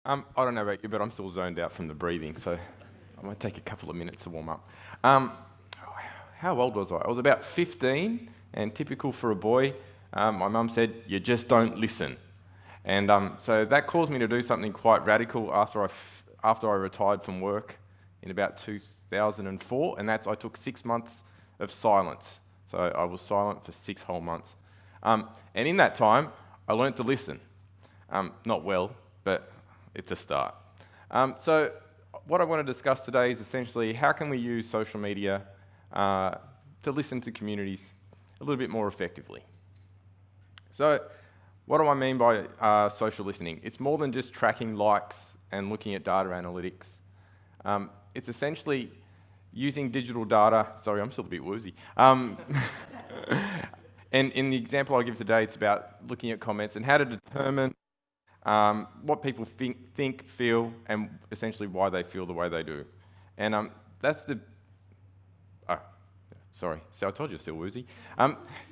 I don't know about you, but I'm still zoned out from the breathing, so I might take a couple of minutes to warm up. How old was I? I was about 15, and typical for a boy, my mum said, "You just don't listen." And so that caused me to do something quite radical after I retired from work in about 2004, and that's I took 6 months of silence. So I was silent for 6 whole months. And in that time, I learnt to listen. Not well, but it's a start. So what I want to discuss today is essentially how can we use social media to listen to communities a little bit more effectively. So what do I mean by social listening? It's more than just tracking likes and looking at data analytics. It's essentially using digital data. Sorry, I'm still a bit woozy. And in the example I give today, it's about looking at comments and how to determine what people think, feel, and essentially why they feel the way they do. And that's the... Oh, sorry. So I told you I'm still woozy.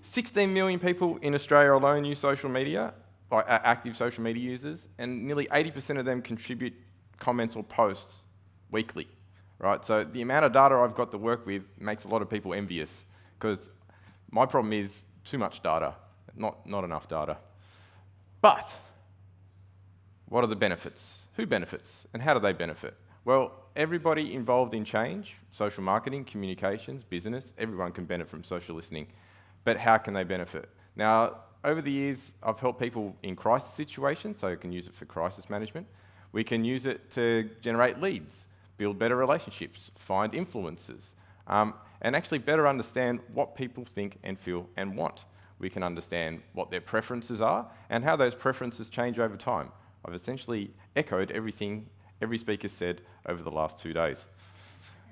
16 million people in Australia alone use social media, like active social media users, and nearly 80% of them contribute comments or posts weekly, right? So the amount of data I've got to work with makes a lot of people envious, because my problem is too much data, not enough data. But what are the benefits? Who benefits? And how do they benefit? Well, everybody involved in change, social marketing, communications, business, everyone can benefit from social listening. But how can they benefit? Now, over the years, I've helped people in crisis situations, so you can use it for crisis management. We can use it to generate leads, build better relationships, find influencers, and actually better understand what people think and feel and want. We can understand what their preferences are and how those preferences change over time. I've essentially echoed everything every speaker said over the last 2 days.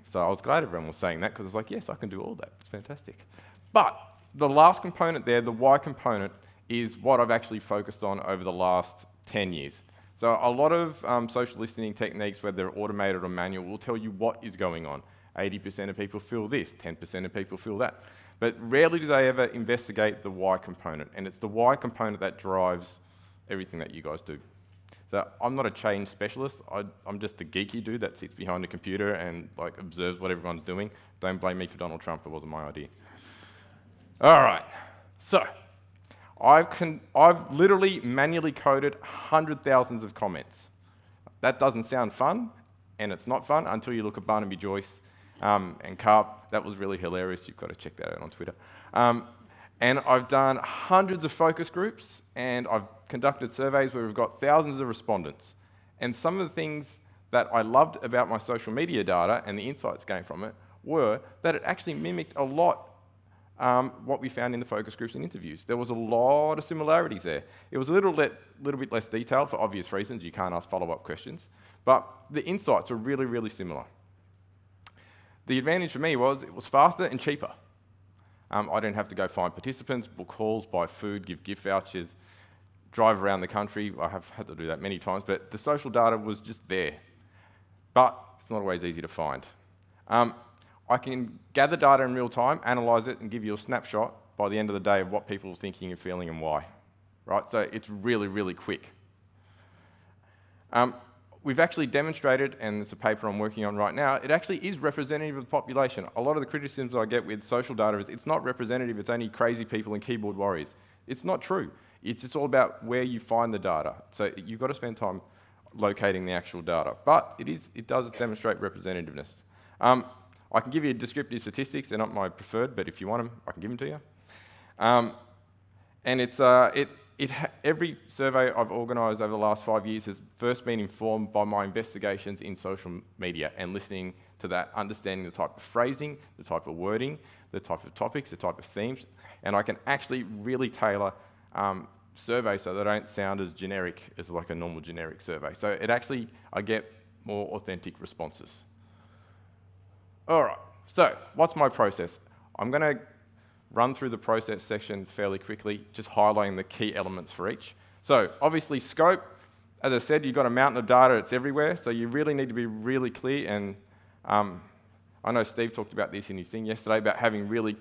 So I was glad everyone was saying that, because I was like, yes, I can do all that. It's fantastic. But the last component there, the why component, is what I've actually focused on over the last 10 years. So a lot of social listening techniques, whether they're automated or manual, will tell you what is going on. 80% of people feel this, 10% of people feel that. But rarely do they ever investigate the why component, and it's the why component that drives everything that you guys do. So I'm not a change specialist. I'm just the geeky dude that sits behind a computer and observes what everyone's doing. Don't blame me for Donald Trump. It wasn't my idea. All right. So I've literally manually coded 100,000 of comments. That doesn't sound fun, and it's not fun until you look at Barnaby Joyce and Carp. That was really hilarious. You've got to check that out on Twitter. And I've done hundreds of focus groups, and I've conducted surveys where we've got thousands of respondents. And some of the things that I loved about my social media data and the insights gained from it were that it actually mimicked a lot what we found in the focus groups and interviews. There was a lot of similarities there. It was a little bit less detailed for obvious reasons. You can't ask follow-up questions. But the insights were really, really similar. The advantage for me was it was faster and cheaper. I didn't have to go find participants, book halls, buy food, give gift vouchers, drive around the country. I have had to do that many times, but the social data was just there. But it's not always easy to find. I can gather data in real time, analyse it, and give you a snapshot by the end of the day of what people are thinking and feeling and why. Right? So it's really, really quick. We've actually demonstrated, and it's a paper I'm working on right now, it actually is representative of the population. A lot of the criticisms I get with social data is it's not representative, it's only crazy people and keyboard warriors. It's not true. It's just all about where you find the data. So you've got to spend time locating the actual data. But it does demonstrate representativeness. I can give you descriptive statistics. They're not my preferred, but if you want them, I can give them to you. And every survey I've organised over the last 5 years has first been informed by my investigations in social media and listening to that, understanding the type of phrasing, the type of wording, the type of topics, the type of themes, and I can actually really tailor surveys so they don't sound as generic as like a normal generic survey. So I get more authentic responses. All right, so what's my process? I'm going to run through the process section fairly quickly, just highlighting the key elements for each. So obviously scope, as I said, you've got a mountain of data, it's everywhere, so you really need to be really clear, and I know Steve talked about this in his thing yesterday, about having really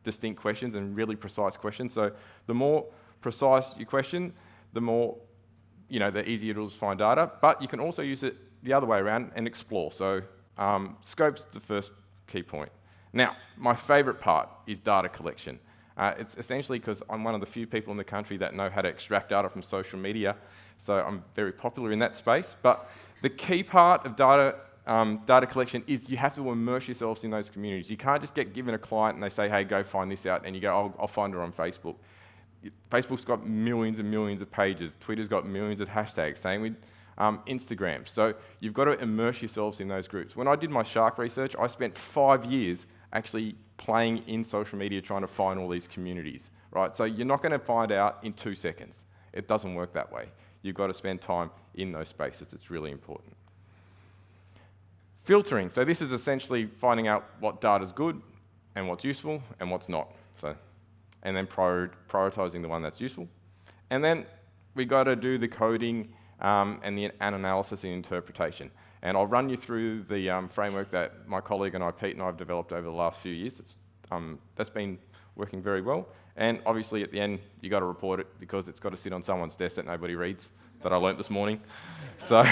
distinct questions and really precise questions. So the more precise your question, the more they're easier to find data, but you can also use it the other way around and explore. So scope's the first key point. Now, my favourite part is data collection. It's essentially because I'm one of the few people in the country that know how to extract data from social media, so I'm very popular in that space. But the key part of data collection is you have to immerse yourselves in those communities. You can't just get given a client and they say, hey, go find this out, and you go, I'll find it on Facebook. Facebook's got millions and millions of pages. Twitter's got millions of hashtags. Same with Instagram. So you've got to immerse yourselves in those groups. When I did my shark research, I spent 5 years actually playing in social media trying to find all these communities, right? So you're not going to find out in 2 seconds. It doesn't work that way. You've got to spend time in those spaces. It's really important. Filtering. So this is essentially finding out what data is good and what's useful and what's not. And then prioritizing the one that's useful. And then we got to do the coding and analysis and interpretation. And I'll run you through the framework that my colleague and I, Pete, and I have developed over the last few years. That's been working very well. And obviously at the end, you got to report it because it's got to sit on someone's desk that nobody reads, that I learnt this morning. So,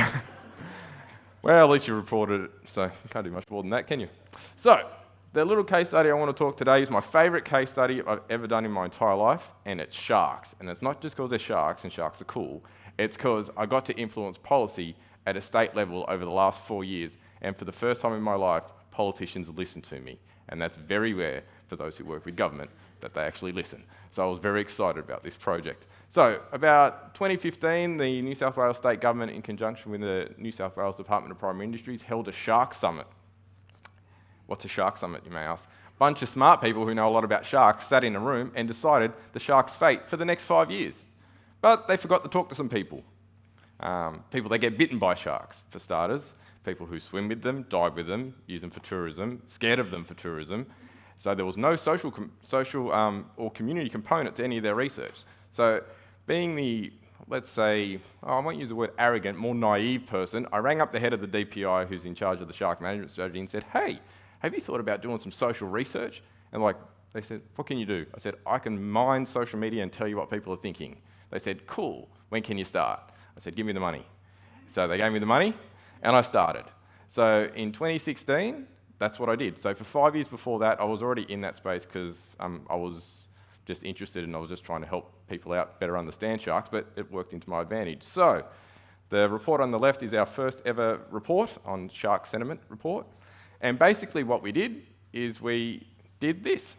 well, at least you reported it, so you can't do much more than that, can you? So, the little case study I want to talk today is my favourite case study I've ever done in my entire life, and it's sharks. And it's not just because they're sharks and sharks are cool, it's because I got to influence policy at a state level over the last 4 years, and for the first time in my life, politicians listened to me. And that's very rare for those who work with government, that they actually listen. So I was very excited about this project. So about 2015, the New South Wales State Government, in conjunction with the New South Wales Department of Primary Industries, held a shark summit. What's a shark summit, you may ask? A bunch of smart people who know a lot about sharks sat in a room and decided the shark's fate for the next 5 years. But they forgot to talk to some people. People that get bitten by sharks, for starters. People who swim with them, dive with them, use them for tourism, scared of them for tourism. So there was no social or community component to any of their research. So being the, let's say, I won't use the word arrogant, more naive person, I rang up the head of the DPI who's in charge of the shark management strategy and said, hey, have you thought about doing some social research? And they said, what can you do? I said, I can mine social media and tell you what people are thinking. They said, cool, when can you start? I said, give me the money. So they gave me the money and I started. So in 2016, that's what I did. So for 5 years before that, I was already in that space because I was just interested and I was just trying to help people out better understand sharks, but it worked into my advantage. So the report on the left is our first ever report on shark sentiment report. And basically what we did is we did this.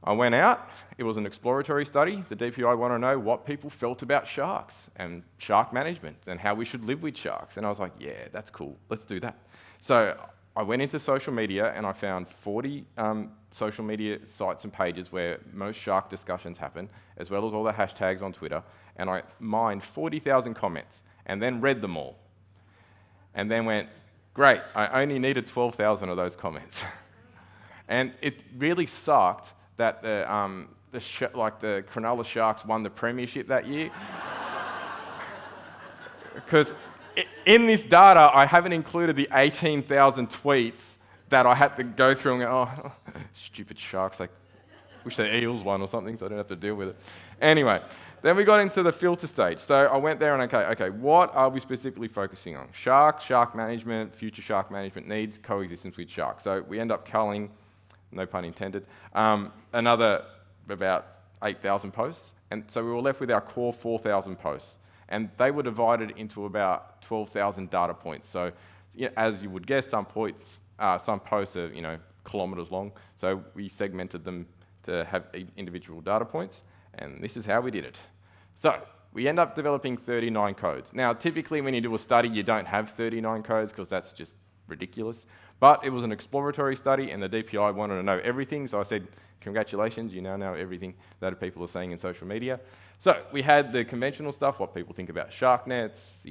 I went out, it was an exploratory study. The DPI wanted to know what people felt about sharks and shark management and how we should live with sharks. And I was like, yeah, that's cool, let's do that. So I went into social media and I found 40 social media sites and pages where most shark discussions happen, as well as all the hashtags on Twitter. And I mined 40,000 comments and then read them all. And then went, great, I only needed 12,000 of those comments. And it really sucked that the Cronulla Sharks won the premiership that year. Because in this data, I haven't included the 18,000 tweets that I had to go through and go, oh, stupid Sharks, I wish the Eels won or something so I don't have to deal with it. Anyway, then we got into the filter stage. So I went there and okay, what are we specifically focusing on? Sharks, shark management, future shark management needs, coexistence with sharks. So we end up culling, no pun intended, another about 8,000 posts. And so we were left with our core 4,000 posts. And they were divided into about 12,000 data points. So as you would guess, some posts are kilometres long. So we segmented them to have individual data points. And this is how we did it. So we end up developing 39 codes. Now, typically when you do a study, you don't have 39 codes because that's just ridiculous. But it was an exploratory study and the DPI wanted to know everything. So I said, congratulations, you now know everything that people are saying in social media. So we had the conventional stuff, what people think about shark nets,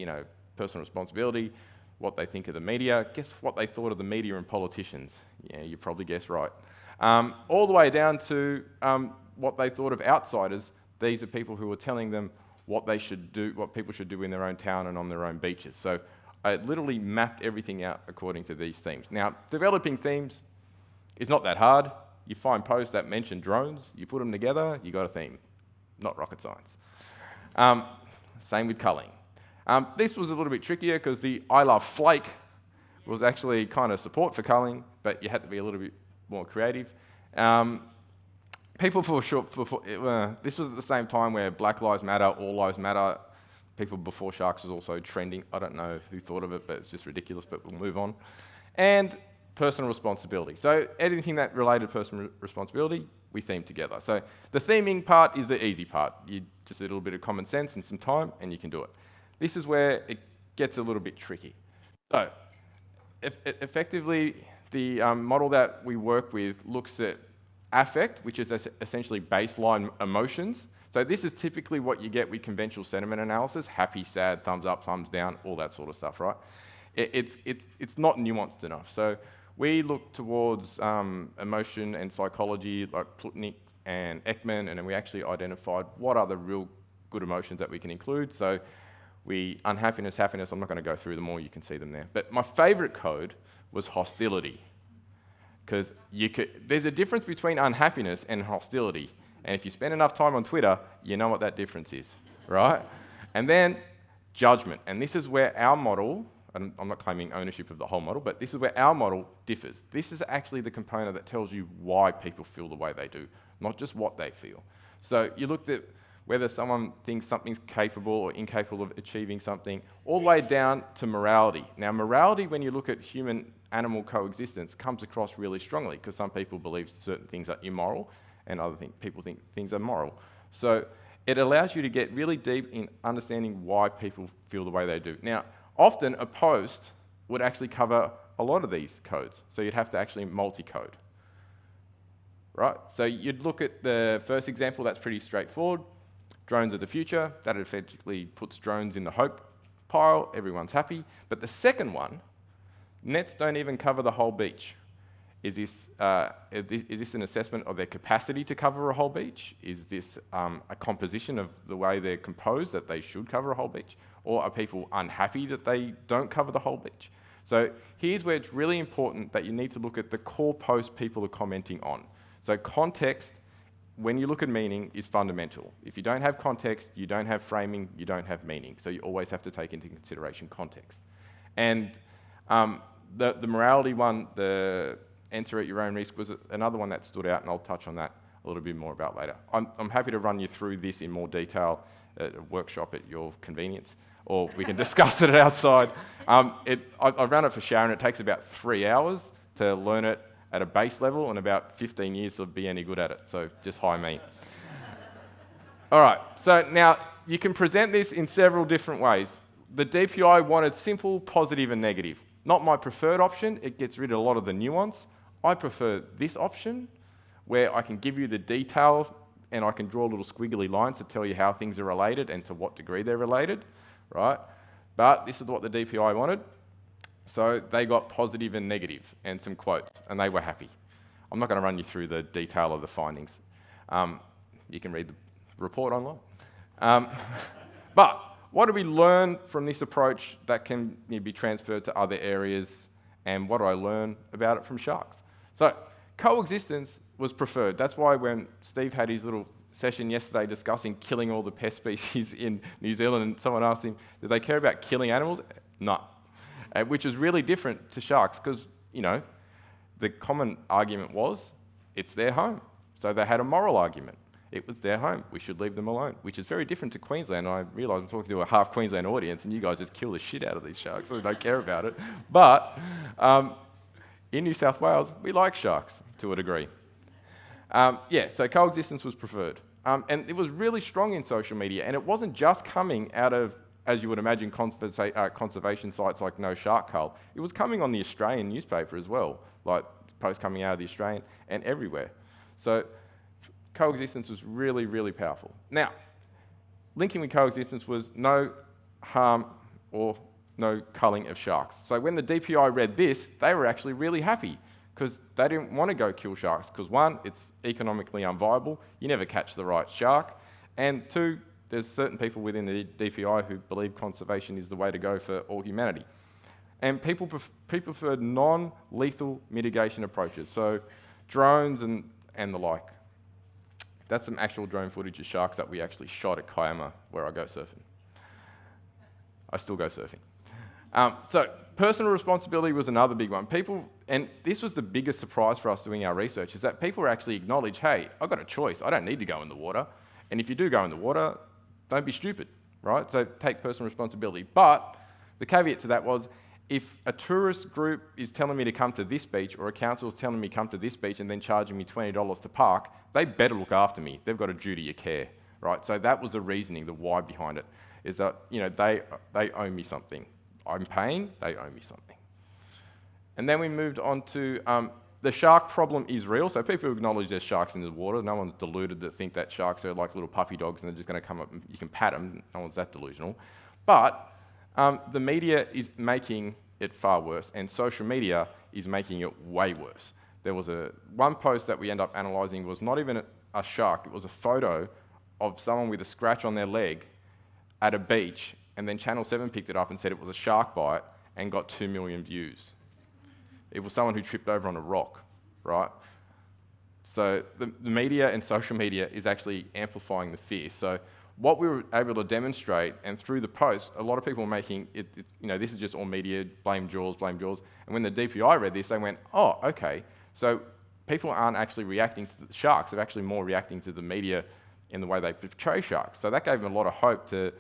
personal responsibility, what they think of the media. Guess what they thought of the media and politicians? Yeah, you probably guessed right. All the way down to what they thought of outsiders. These are people who were telling them what they should do, what people should do in their own town and on their own beaches. So I literally mapped everything out according to these themes. Now, developing themes is not that hard. You find posts that mention drones, you put them together, you got a theme. Not rocket science. Same with culling. This was a little bit trickier because the I love flake was actually kind of support for culling, but you had to be a little bit more creative. People this was at the same time where Black Lives Matter, All Lives Matter, people before sharks was also trending. I don't know who thought of it, but it's just ridiculous, but we'll move on. And personal responsibility. So anything that related to personal responsibility, we theme together. So the theming part is the easy part. You just a little bit of common sense and some time, and you can do it. This is where it gets a little bit tricky. So effectively, the model that we work with looks at affect, which is essentially baseline emotions. So this is typically what you get with conventional sentiment analysis: happy, sad, thumbs up, thumbs down, all that sort of stuff, right? It's not nuanced enough. So we look towards emotion and psychology, like Plutnik and Ekman, and then we actually identified what are the real good emotions that we can include. So unhappiness, happiness, I'm not going to go through them all, you can see them there. But my favorite code was hostility, because there's a difference between unhappiness and hostility. And if you spend enough time on Twitter, you know what that difference is, right? And then judgment. And this is where our model, and I'm not claiming ownership of the whole model, but this is where our model differs. This is actually the component that tells you why people feel the way they do, not just what they feel. So you looked at whether someone thinks something's capable or incapable of achieving something, all the way down to morality. Now, morality, when you look at human-animal coexistence, comes across really strongly, because some people believe certain things are immoral, and people think things are moral. So it allows you to get really deep in understanding why people feel the way they do. Now, often a post would actually cover a lot of these codes, so you'd have to actually multi-code, right? So you'd look at the first example, that's pretty straightforward. Drones of the future, that effectively puts drones in the hope pile, everyone's happy. But the second one, nets don't even cover the whole beach. Is this an assessment of their capacity to cover a whole beach? Is this a composition of the way they're composed, that they should cover a whole beach? Or are people unhappy that they don't cover the whole beach? So here's where it's really important that you need to look at the core post people are commenting on. So context, when you look at meaning, is fundamental. If you don't have context, you don't have framing, you don't have meaning. So you always have to take into consideration context. And the morality one, the enter at your own risk, was another one that stood out, and I'll touch on that a little bit more about later. I'm happy to run you through this in more detail at a workshop at your convenience, or we can discuss it outside. I ran it for Sharon. It takes about 3 hours to learn it at a base level, and about 15 years to be any good at it, so just hire me. All right, so now you can present this in several different ways. The DPI wanted simple, positive, and negative. Not my preferred option, it gets rid of a lot of the nuance. I prefer this option, where I can give you the details and I can draw little squiggly lines to tell you how things are related and to what degree they're related, right? But this is what the DPI wanted. So they got positive and negative and some quotes, and they were happy. I'm not going to run you through the detail of the findings. You can read the report online. But what do we learn from this approach that can be transferred to other areas, and what do I learn about it from sharks? So coexistence was preferred. That's why when Steve had his little session yesterday discussing killing all the pest species in New Zealand, and someone asked him, did they care about killing animals? No. Which is really different to sharks, because, the common argument was, it's their home. So they had a moral argument. It was their home. We should leave them alone, which is very different to Queensland. I realise I'm talking to a half Queensland audience, and you guys just kill the shit out of these sharks, so they don't care about it. But in New South Wales, we like sharks to a degree. So coexistence was preferred. And it was really strong in social media, and it wasn't just coming out of, as you would imagine, conservation sites like No Shark Cull. It was coming on the Australian newspaper as well, like posts coming out of the Australian and everywhere. So coexistence was really, really powerful. Now, linking with coexistence was no harm or no culling of sharks. So when the DPI read this, they were actually really happy, because they didn't want to go kill sharks, because one, it's economically unviable, you never catch the right shark, and two, there's certain people within the DPI who believe conservation is the way to go for all humanity. And people prefer non-lethal mitigation approaches, so drones and the like. That's some actual drone footage of sharks that we actually shot at Kiama, where I go surfing. I still go surfing. So personal responsibility was another big one. People, and this was the biggest surprise for us doing our research, is that people actually acknowledge, hey, I've got a choice. I don't need to go in the water. And if you do go in the water, don't be stupid, right? So take personal responsibility. But the caveat to that was, if a tourist group is telling me to come to this beach, or a council is telling me to come to this beach and then charging me $20 to park, they better look after me. They've got a duty of care, right? So that was the reasoning, the why behind it, is that, you know, they owe me something. I'm paying, they owe me something. And then we moved on to the shark problem is real. So people acknowledge there's sharks in the water. No one's deluded that think that sharks are like little puppy dogs and they're just going to come up and you can pat them. No one's that delusional. But the media is making it far worse, and social media is making it way worse. There was one post that we end up analysing was not even a shark. It was a photo of someone with a scratch on their leg at a beach, and then Channel 7 picked it up and said it was a shark bite and got 2 million views. It was someone who tripped over on a rock, right? So the media and social media is actually amplifying the fear. So what we were able to demonstrate, and through the post, a lot of people were making it, you know, this is just all media, blame Jaws, blame Jaws. And when the DPI read this, they went, oh, okay. So people aren't actually reacting to the sharks, they're actually more reacting to the media in the way they portray sharks. So that gave them a lot of hope to,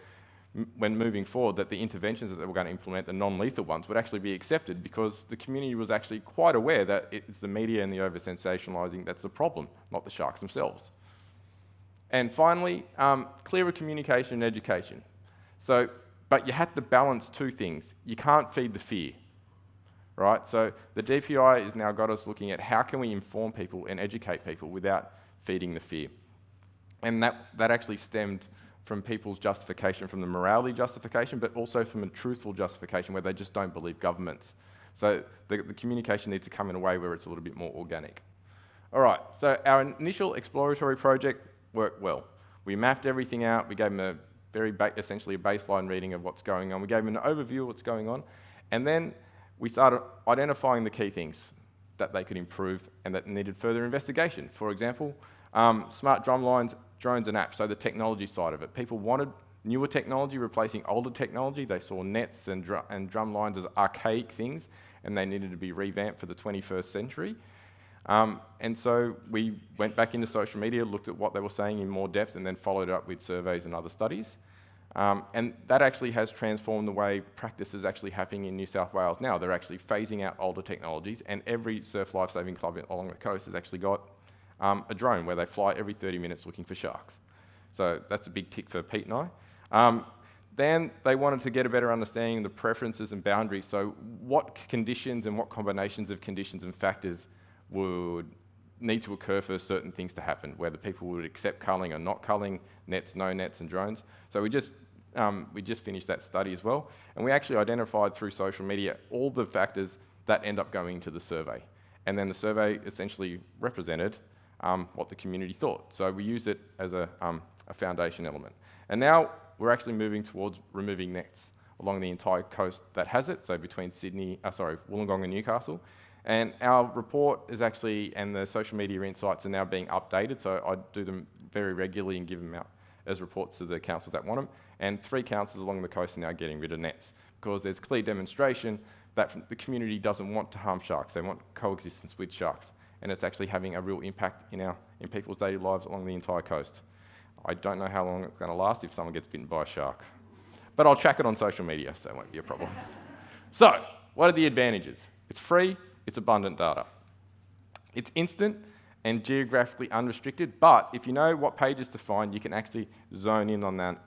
when moving forward, that the interventions that they were going to implement, the non-lethal ones, would actually be accepted, because the community was actually quite aware that it's the media and the over-sensationalising that's the problem, not the sharks themselves. And finally, clearer communication and education. So, but you have to balance two things. You can't feed the fear, right? So the DPI has now got us looking at how can we inform people and educate people without feeding the fear. And that actually stemmed from people's justification, from the morality justification, but also from a truthful justification where they just don't believe governments. So the communication needs to come in a way where it's a little bit more organic. All right, so our initial exploratory project worked well. We mapped everything out. We gave them essentially a baseline reading of what's going on. We gave them an overview of what's going on. And then we started identifying the key things that they could improve and that needed further investigation. For example, smart drumlines, drones and apps, so the technology side of it. People wanted newer technology replacing older technology. They saw nets and drumlines as archaic things, and they needed to be revamped for the 21st century. And so we went back into social media, looked at what they were saying in more depth, and then followed it up with surveys and other studies. And that actually has transformed the way practice is actually happening in New South Wales now. They're actually phasing out older technologies, and every surf lifesaving club along the coast has actually got a drone where they fly every 30 minutes looking for sharks. So that's a big tick for Pete and I. Then they wanted to get a better understanding of the preferences and boundaries. So what conditions and what combinations of conditions and factors would need to occur for certain things to happen, whether people would accept culling or not culling, nets, no nets, and drones. So we just finished that study as well, and we actually identified through social media all the factors that end up going into the survey. And then the survey essentially represented what the community thought. So we used it as a foundation element. And now we're actually moving towards removing nets along the entire coast that has it, so between Wollongong and Newcastle. And our report is actually, and the social media insights are now being updated, so I do them very regularly and give them out as reports to the councils that want them. And 3 councils along the coast are now getting rid of nets, because there's clear demonstration that the community doesn't want to harm sharks, they want coexistence with sharks. And it's actually having a real impact in people's daily lives along the entire coast. I don't know how long it's going to last if someone gets bitten by a shark. But I'll track it on social media, so it won't be a problem. So, what are the advantages? It's free, it's abundant data. It's instant and geographically unrestricted, but if you know what pages to find, you can actually zone in on that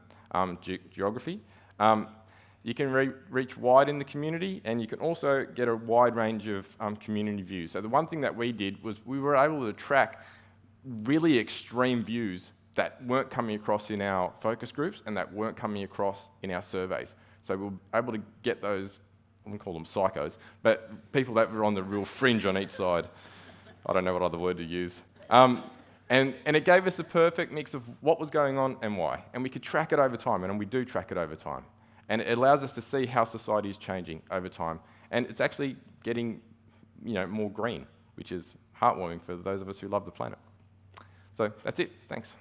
geography. You can reach wide in the community, and you can also get a wide range of community views. So the one thing that we did was we were able to track really extreme views that weren't coming across in our focus groups and that weren't coming across in our surveys. So we were able to get those, I wouldn't call them psychos, but people that were on the real fringe on each side. I don't know what other word to use. And it gave us the perfect mix of what was going on and why. And we could track it over time, and we do track it over time. And it allows us to see how society is changing over time. And it's actually getting more green, which is heartwarming for those of us who love the planet. So that's it. Thanks.